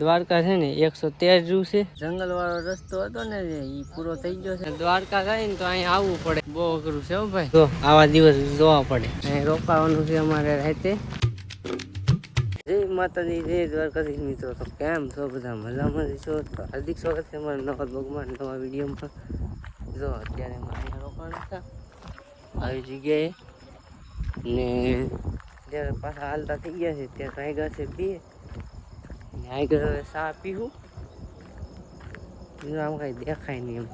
દ્વારકા છે ને 113 રૂ છે. જંગલ વાળો રસ્તો હતો ને એ પૂરો થઈ ગયો છે. દ્વારકા જાય ને તો અહીંયા આવવું પડે, બહુ અઘરું છે ભાઈ. તો આવા દિવસ જોવા પડે. અહીં રોકાવાનું છે અમારે રાતે. જય માતાજી, જય દ્વારકાધીશ મિત્રો. તો કેમ છો બધા? મજામાં છો? તો હાર્દિક સ્વાગત છે અમારા નવા બ્લોગમાં, નવા વિડીયોમાં. જો અત્યારે અહીંયા રોકાણ હતા આવી જગ્યાએ ને જ્યારે પાછા હાલતા થઈ ગયા છે ત્યાં કાંઈ ગાશે પીએ ને આગળ હવે ચા પીવું. આમ કાંઈ દેખાય નહીં,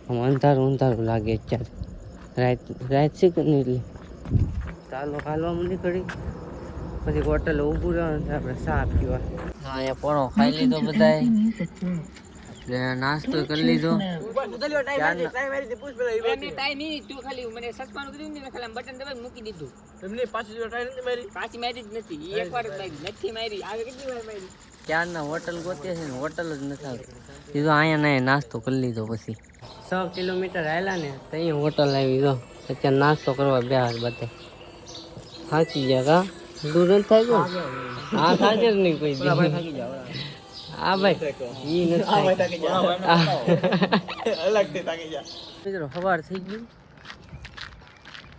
આમ અંધારું અંધારું લાગે અત્યારે. રાત છે કે નહીં એટલે ચાલો હાલવામાં નીકળી. પછી હોટલે ઊભું રહેવાનું છે આપણે ચા પીવા. અહીંયા પોણો ખાઈ લીધો બધાએ, નાસ્તો કરી લીધો. ક્યારના હોટલ ગોતીએ છે ને હોટલ જ નથી આવતી. કીધું અહીંયા ના નાસ્તો કરી લીધો. પછી 6 કિલોમીટર આવેલા ને તો અહીંયા હોટલ આવી ગયો. અત્યારે નાસ્તો કરવા બે હાથ બધા થાકી ગયા. કા દૂર નથી થાય ગયો? હા થાકે જ નહીં કોઈ. હા ભાઈ ઈ નથી મિત્રો. સવાર થઈ ગયું,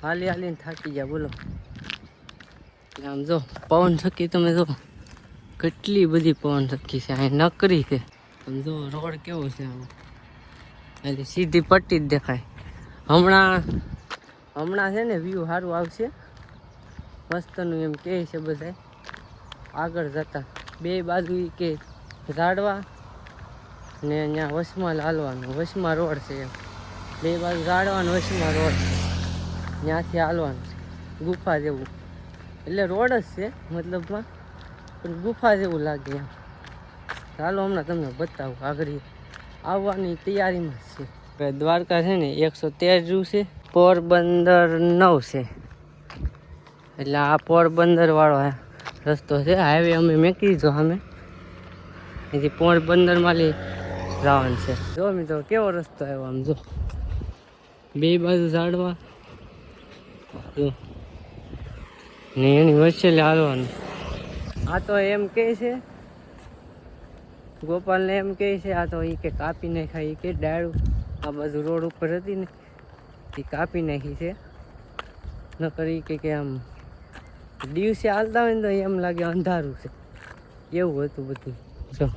હાલી હાલીને થાકી ગયા. બોલો આમ જો પવન શક્કી તમે જો કેટલી બધી પવન શક્કી છે. અહીં નકરી છે. આમ જો રોડ કેવો છે, આમ એટલે સીધી પટ્ટી જ દેખાય. હમણાં છે ને વ્યૂ સારું આવશે મસ્તનું એમ કહે છે બધા. આગળ જતા બે બાજુ કે ઝાડવા ને અહીંયા વચમાં હાલવાનું, વચમાં રોડ છે એમ. બે બાજુ ઝાડવા ને વચમાં રોડ છે, ત્યાંથી હાલવાનું છે. ગુફા જેવું એટલે રોડ જ છે મતલબમાં, પણ ગુફા જેવું લાગે એમ. ચાલો હમણાં તમને બતાવું. આગળ આવવાની તૈયારીમાં જ છે. દ્વારકા છે ને 113 રૂ છે, પોરબંદર 9 છે. એટલે આ પોરબંદર વાળો રસ્તો છે. હાઈવે અમે મેકી દીધો સામે, એથી પોરબંદરમાં જવાનું છે. જો મિત્રો કેવો રસ્તો આવ્યો. આમ જો બે બાજુ ઝાડવા ને એની વચ્ચે હાલવાનું. આ તો એમ કહે છે ગોપાલને, એમ કહે છે આ તો એ કે કાપી નાખાય કે ડાળું આ બાજુ રોડ ઉપર હતી ને એ કાપી નાખી છે. ન કરી કે આમ દિવસે હાલતા હોય ને તો એમ લાગે અંધારું છે, એવું હતું બધું. જો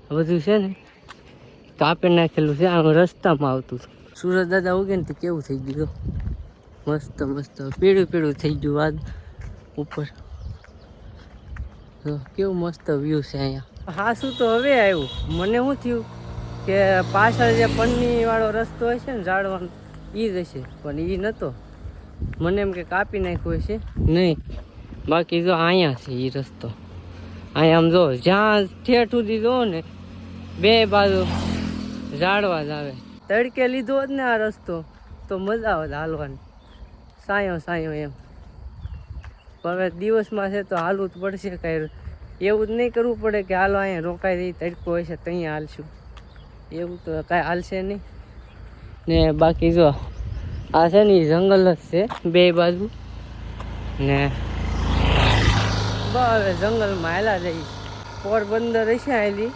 આ બધું છે ને કાપી નાખેલું છે. આમ રસ્તામાં આવતું હતું. સુરત દાદા ઉગે ને તો કેવું થઈ ગયું, મસ્ત મસ્ત પીળું પીળું થઈ ગયું. વાત ઉપર તો કેવું મસ્ત વ્યૂ છે અહીંયા. હા શું તો હવે આવ્યું. મને શું થયું કે પાછળ જે પન્ની વાળો રસ્તો હોય છે ને ઝાડવાનો એ જ હશે, પણ એ નહોતો. મને એમ કે કાપી નાખ્યો છે, નહીં. બાકી જો અહીંયા છે એ રસ્તો. અહીંયા આમ જો જ્યાં ઠેઠ સુધી જો ને બે બાજુ ઝાડવા જ આવે. તડકે લીધો જ ને આ રસ્તો તો મજા આવે હાલવાની, સાયો સાયો એમ. પણ હવે દિવસમાં છે તો હાલવું જ પડશે. કાંઈ એવું જ નહીં કરવું પડે કે હાલો અહીંયા રોકાઈ દઈ, તડકો હોય છે તો અહીંયા હાલશું. એવું તો કાંઈ હાલશે નહીં ને. બાકી જો આ છે ને જંગલ જ છે બે બાજુ ને. હવે જંગલમાં હાલા જઈશ. પોરબંદર હશે આવેલી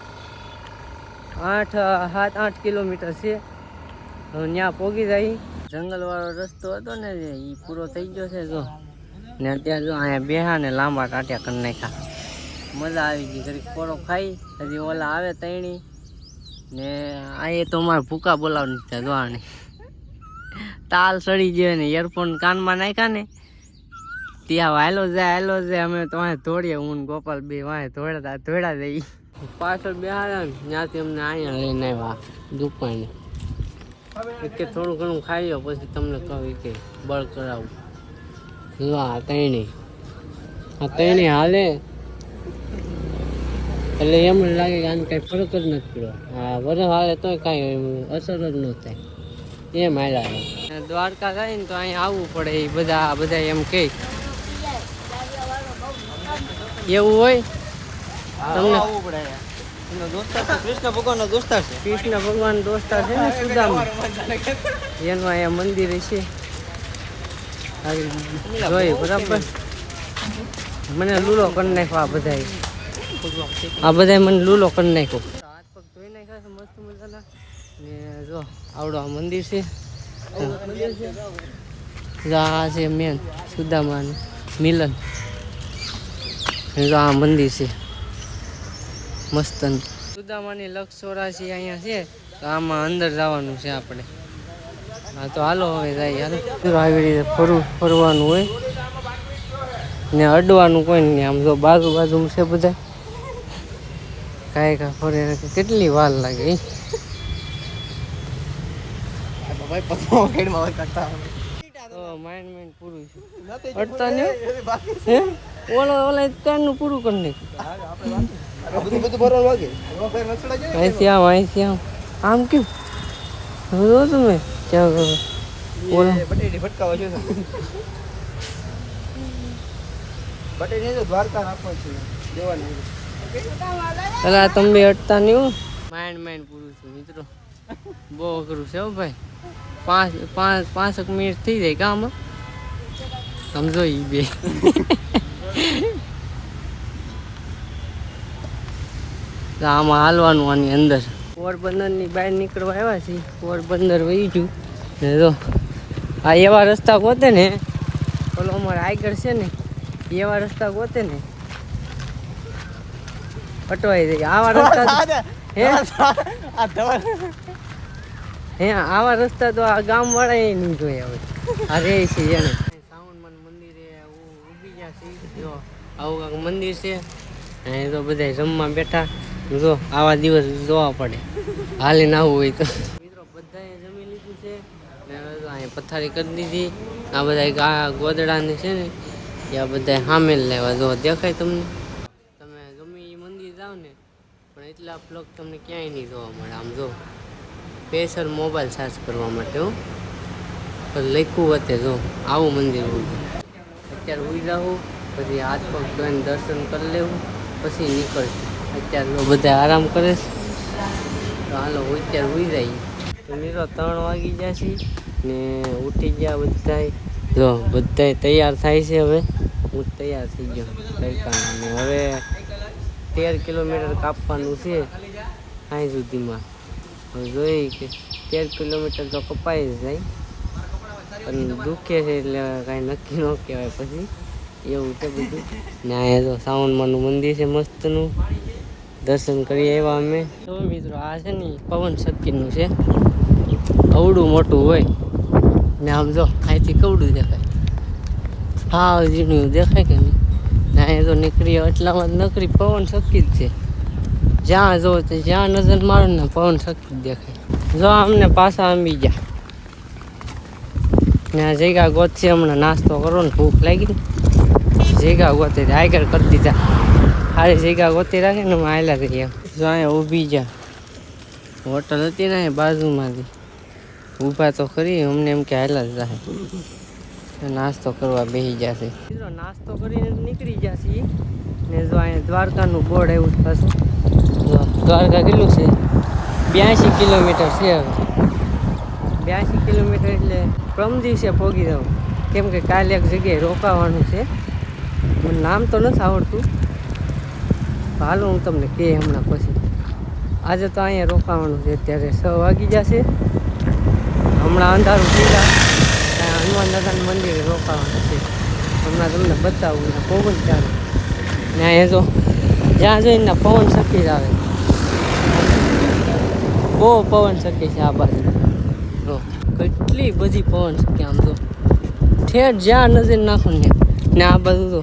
7-8 કિલોમીટર છે. ત્યાં પોગી જાય. જંગલ વાળો રસ્તો હતો ને એ પૂરો થઈ ગયો છે. જો ને અત્યારે જો અહીંયા બેહા ને લાંબા ટાંટ્યા કરી નાખ્યા. મજા આવી ગઈ. ઘડી કોરો ખાઈ હજી ઓલા આવે તૈણી ને. આ તો અમારે ભૂકા બોલાવવાની છે. જોવાની તાલ સડી ગયો ને ઇયરફોન કાનમાં નાખ્યા ને ત્યાં હાલો જાય. અમે તો વાંહે દોડીએ, હું ગોપાલ બે વાંહે દોડા જઈ. પાછળ બે આવ્યા ને ત્યાંથી અમને અહીંયા લઈને આવ્યા દુકાને. કે થોડું ઘણું ખાઈ લો પછી તમને કહું કે બળ કરાવું. આ તૈણી હાલે એટલે એમ લાગે કે આને કાંઈ ફરક જ નથી પડ્યો. હા વરસ હાલે તોય કાંઈ અસર જ ન થાય એમ હાલ્યા. દ્વારકા જાય ને તો અહીંયા આવવું પડે. એ બધા એમ કહે એવું હોય તમને આવવું પડે. કૃષ્ણ ભગવાનનો દોસ્તાર છે. કૃષ્ણ ભગવાન દોસ્તાર છે ને સુદામા, એનું અહીંયા મંદિર છે. જોઈ બરાબર મને લૂલો કરી નાખવા બધા. આ બધા મને લૂલો કરી નાખ્યો. હાથ પગ ધોઈ નાખ્યા છે મસ્ત મજાના. ને જો આવડો આ મંદિર છે. આ છે મેન સુદામાનું મિલન. જો આ મંદિર છે મસ્ત. સુદામાની લક્ષ 84 અહીંયા છે. તો આમાં અંદર જવાનું છે આપણે. હા તો હાલો હવે જાય. હાલો આવી રીતે ફરવાનું હોય ને અડવાનું કોઈ નહીં. આમ જો બાજુ છે બધા કાંઈ ફરે. કેટલી વાર લાગે માઇન્ડ પૂરું છે. અડતા નહીં હે ઓલા કારનું પૂરું કરી નાખ્યું. અહીંથી આમ આમ કેમ જો તમે ક્યાં ઓલા ફટકાવા છે. દ્વારકા રાખવા છે દેવાની. પેલા તમે અટતા નહીં હો. માઇન્ડ પૂરું છું મિત્રો. બહુ અઘરું છે હો ભાઈ. 5 મિનિટ થઈ જાય કામ સમજો ઈ બે. આમાં હાલવાનું આની અંદર. પોરબંદરની બહાર નીકળવા આવ્યા છીએ. પોરબંદર વહી ગયું ને જો આ એવા રસ્તા ગોતે ને ઓલો અમારે આગળ છે ને એવા રસ્તા ગોતે ને અટવાઈ જાય. આવા રસ્તા હે આવા રસ્તા તો આ ગામ વાળા એ નહીં જોયા હોય. આ રે છે એને સાવનમાન મંદિરે ઊભી ગયા છે. જો આવું કાંક મંદિર છે. અહીં તો બધા જમવા બેઠા. જો આવા દિવસ જોવા પડે હાલે ના આવું હોય તો. મિત્રો બધાએ જમી લીધું છે ને અહીંયા પથારી કરી દીધી. આ બધા ગોદડાને છે ને એ આ બધા સામે લેવા. જો દેખાય તમને. તમે ગમે એ મંદિર જાઓ ને પણ એટલા બ્લોક તમને ક્યાંય નહીં જોવા મળે. આમ જો સ્પેશિયલ મોબાઈલ ચાર્જ કરવા માટે હો લખ્યું હોતે. જો આવું મંદિર હોય. અત્યારે ઉઈ જાઉં પછી હાથ પગ ધોઈને દર્શન કરી લેવું પછી નીકળશું. અત્યારે બધા આરામ કરે છે તો હાલો અત્યારે ઉઈ જાય. તો મિત્રો 3 વાગી ગયા છે ને ઉઠી ગયા બધાય. જો બધાય તૈયાર થાય છે. હવે હું તૈયાર થઈ ગયો તડકામાં. ને હવે 13 કિલોમીટર કાપવાનું છે અહીં સુધીમાં. જોઈ કે 13 કિલોમીટર તો કપાઈ જ જાય પણ દુખે છે એટલે કાંઈ નક્કી ન કહેવાય પછી એવું છે બધું. ને અહીંયા તો સાવનમાનું મંદિર છે મસ્તનું. દર્શન કરી આવ્યા અમે. તો મિત્રો આ છે ને પવન શક્તિનું છે. અવડું મોટું હોય ને આમ જો અહીંથી કવડું દેખાય. હા ઝીણું દેખાય કે નહીં. ને અહીંયા તો નીકળી એટલામાં નકરી પવન શક્તિ જ છે. જ્યાં જો જ્યાં નજર મારો ને પવન શક્તિ દેખાય. જો અમને પાછા આંબી ગયા ને આ જગ્યા ગોતશે. હમણાં નાસ્તો કરો ને ભૂખ લાગી ને જગ્યા ગોતે આગળ કરી દીધા. સારી જગ્યા ગોતી રાખે ને આયલા કરીએ. જો અહીંયા ઊભી ગયા. હોટલ હતી ને બાજુમાંથી ઊભા તો ખરી. અમને એમ કે હાયલા જ રાખે. નાસ્તો કરવા બેસી જશે. નાસ્તો કરીને નીકળી જશે. ને જો અહીંયા દ્વારકાનું બોર્ડ આવ્યું પાછું. દ્વારકા કેટલું છે 82 કિલોમીટર છે. હવે 82 કિલોમીટર એટલે પ્રમ દિવસે પહોંચી જાઉં. કેમ કે કાલે એક જગ્યાએ રોકાવાનું છે. મને નામ તો નથી આવડતું. હાલો હું તમને કહે હમણાં પછી. આજે તો અહીંયા રોકાવાનું છે. અત્યારે 6 વાગી જશે. હમણાં અંધારું થઈ જાય ત્યાં હનુમાન દાદાનું મંદિરે રોકાવાનું છે. હમણાં તમને બતાવું ને પવન ચાલે ને અહીંયા તો જ્યાં જોઈને પવન શક્તિ જ આવે. બહુ પવન શક્તિ છે આ બાજુ. જો કેટલી બધી પવન શક્તિ. આમ તો ઠેર જ્યાં નજર નાખો ને આ બાજુ તો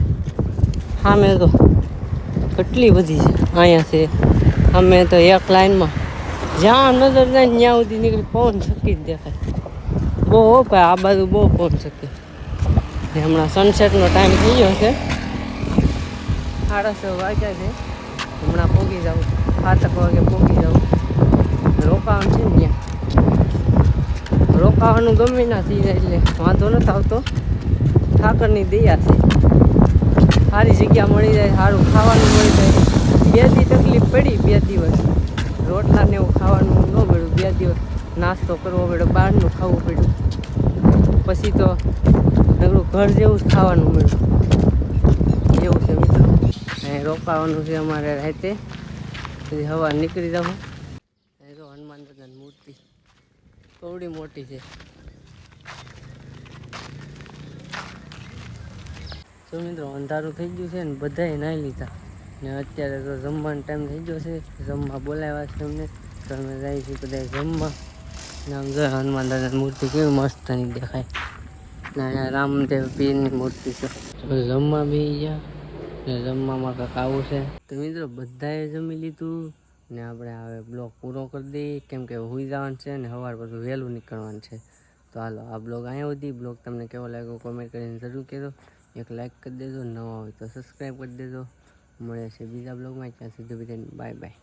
સામે તો કેટલી બધી છે. અહીંયા છે અમે તો એક લાઈનમાં જ્યાં નજર જાય ને ત્યાં સુધી નીકળી પવન શક્તિ જ દેખાય. બહુ ભાઈ આ બાજુ બહુ પવન શક્તિ. હમણાં સનસેટનો ટાઈમ થઈ ગયો છે. 6:30 વાગ્યા છે. હમણાં પહોંચી જાઉં 7 વાગે પહોંચી જાઉં. રોકાવાનું છે ને ત્યાં રોકાવાનું ગમે ના થઈ જાય એટલે વાંધો નથી આવતો. ઠાકરની દયા છે. સારી જગ્યા મળી જાય, સારું ખાવાનું મળી જાય. 2 દી તકલીફ પડી. 2 દિવસ રોટલાને એવું ખાવાનું ન મળ્યું. 2 દિવસ નાસ્તો કરવો પડ્યો, બહારનું ખાવું પડ્યું. પછી તો નકરું ઘર જેવું જ ખાવાનું મળ્યું. એવું છે મિત્રો. અહીં રોકાવાનું છે અમારે રાતે, પછી હવા નીકળી જવું. અહીં તો હનુમાન દાદાની મૂર્તિ થોડી મોટી છે. તો મિત્રો અંધારું થઈ ગયું છે ને બધાએ નાહી લીધા ને અત્યારે તો જમવાનો ટાઈમ થઈ ગયો છે. જમવા બોલાવ્યા છે અમને, તો અમે જઈએ છીએ બધા જમવા. ને આમ જો હનુમાન દાદાની મૂર્તિ કેવી મસ્તની દેખાય ને અહીંયા રામદેવ પીરની મૂર્તિ છે. તો જમવા બી ગયા ને જમવામાં કંઈક આવું છે. તો મિત્રો બધાએ જમી લીધું ને આપણે હવે બ્લોગ પૂરો કરી દઈએ, કેમ કે હુઈ જવાનું છે ને સવાર બધું વહેલું નીકળવાનું છે. તો હાલો આ બ્લોગ અહીંયા સુધી. બ્લોગ તમને કેવો લાગ્યો કોમેન્ટ કરીને જરૂર કહેજો. એક લાઇક કરી દેજો, નવા હોય તો સબસ્ક્રાઈબ કરી દેજો. મળે છે બીજા બ્લોગમાં. ત્યાં સુધી બધાને બાય બાય.